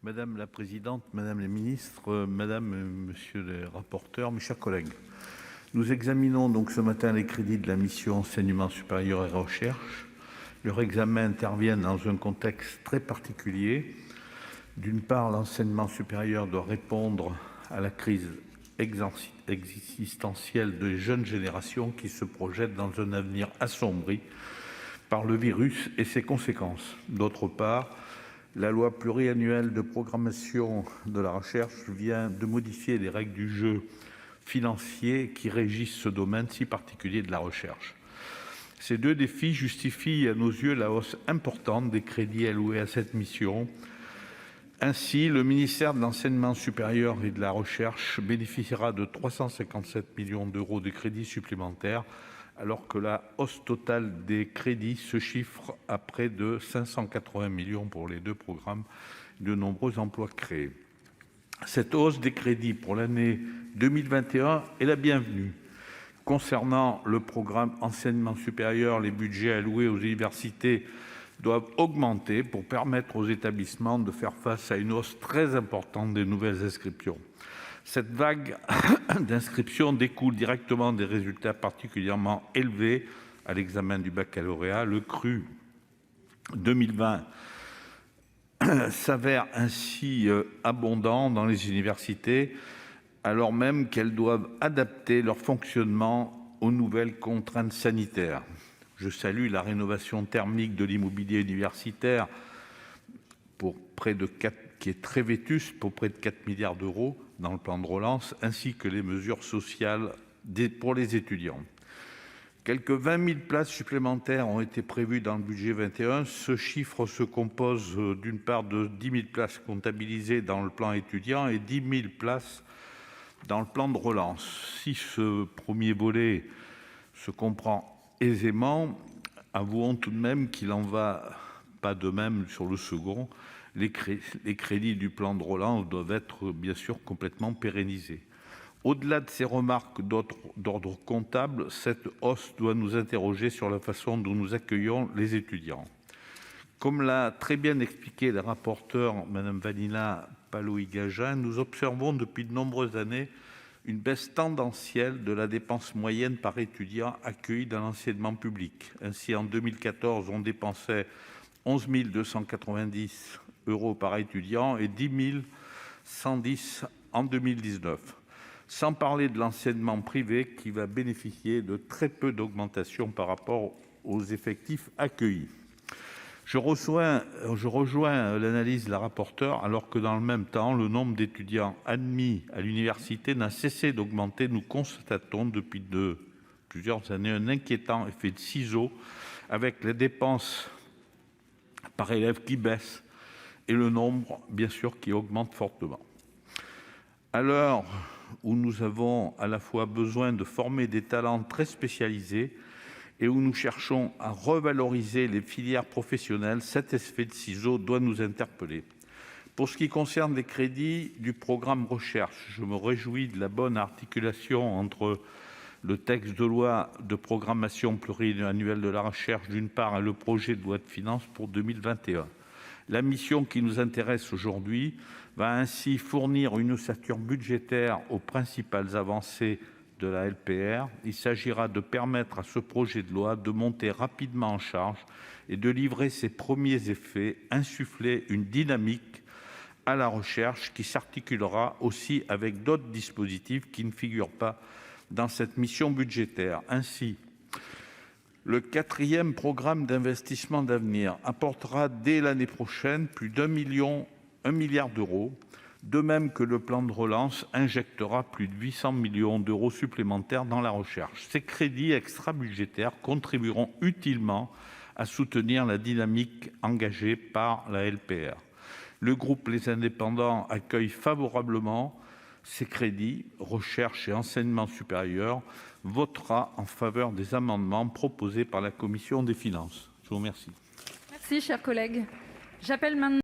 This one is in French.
Madame la présidente, madame la ministre, madame, monsieur les rapporteurs, mes chers collègues, nous examinons donc ce matin les crédits de la mission Enseignement supérieur et recherche. Leur examen intervient dans un contexte très particulier. D'une part, l'enseignement supérieur doit répondre à la crise existentielle des jeunes générations qui se projettent dans un avenir assombri par le virus et ses conséquences. D'autre part, la loi pluriannuelle de programmation de la recherche vient de modifier les règles du jeu financier qui régissent ce domaine si particulier de la recherche. Ces deux défis justifient à nos yeux la hausse importante des crédits alloués à cette mission. Ainsi, le ministère de l'Enseignement supérieur et de la Recherche bénéficiera de 357 millions d'euros de crédits supplémentaires, alors que la hausse totale des crédits se chiffre à près de 580 millions pour les deux programmes, de nombreux emplois créés. Cette hausse des crédits pour l'année 2021 est la bienvenue. Concernant le programme Enseignement supérieur, les budgets alloués aux universités doivent augmenter pour permettre aux établissements de faire face à une hausse très importante des nouvelles inscriptions. Cette vague d'inscriptions découle directement des résultats particulièrement élevés à l'examen du baccalauréat. Le cru 2020 s'avère ainsi abondant dans les universités, alors même qu'elles doivent adapter leur fonctionnement aux nouvelles contraintes sanitaires. Je salue la rénovation thermique de l'immobilier universitaire qui est très vétuste, pour près de 4 milliards d'euros dans le plan de relance, ainsi que les mesures sociales pour les étudiants. Quelques 20 000 places supplémentaires ont été prévues dans le budget 2021. Ce chiffre se compose d'une part de 10 000 places comptabilisées dans le plan étudiant et 10 000 places dans le plan de relance. Si ce premier volet se comprend aisément, avouons tout de même qu'il n'en va pas de même sur le second. Les crédits du plan de relance doivent être bien sûr complètement pérennisés. Au-delà de ces remarques d'ordre comptable, cette hausse doit nous interroger sur la façon dont nous accueillons les étudiants. Comme l'a très bien expliqué la rapporteure, Mme Vanina Paoli-Gagin, nous observons depuis de nombreuses années une baisse tendancielle de la dépense moyenne par étudiant accueilli dans l'enseignement public. Ainsi, en 2014, on dépensait 11 290 € par étudiant et 10 110 en 2019. Sans parler de l'enseignement privé qui va bénéficier de très peu d'augmentation par rapport aux effectifs accueillis. Je rejoins l'analyse de la rapporteure, alors que dans le même temps, le nombre d'étudiants admis à l'université n'a cessé d'augmenter. Nous constatons depuis plusieurs années un inquiétant effet de ciseaux, avec les dépenses par élève qui baissent et le nombre, bien sûr, qui augmente fortement. À l'heure où nous avons à la fois besoin de former des talents très spécialisés et où nous cherchons à revaloriser les filières professionnelles, cet effet de ciseaux doit nous interpeller. Pour ce qui concerne les crédits du programme Recherche, je me réjouis de la bonne articulation entre le texte de loi de programmation pluriannuelle de la recherche, d'une part, et le projet de loi de finances pour 2021. La mission qui nous intéresse aujourd'hui va ainsi fournir une ossature budgétaire aux principales avancées de la LPR. Il s'agira de permettre à ce projet de loi de monter rapidement en charge et de livrer ses premiers effets, insuffler une dynamique à la recherche qui s'articulera aussi avec d'autres dispositifs qui ne figurent pas dans cette mission budgétaire. Ainsi, le 4e programme d'investissement d'avenir apportera dès l'année prochaine plus d'1 milliard d'euros, de même que le plan de relance injectera plus de 800 millions d'euros supplémentaires dans la recherche. Ces crédits extra-budgétaires contribueront utilement à soutenir la dynamique engagée par la LPR. Le groupe Les Indépendants accueille favorablement ces crédits, recherche et enseignement supérieur, votera en faveur des amendements proposés par la commission des finances. Je vous remercie. Merci, cher collègue. J'appelle maintenant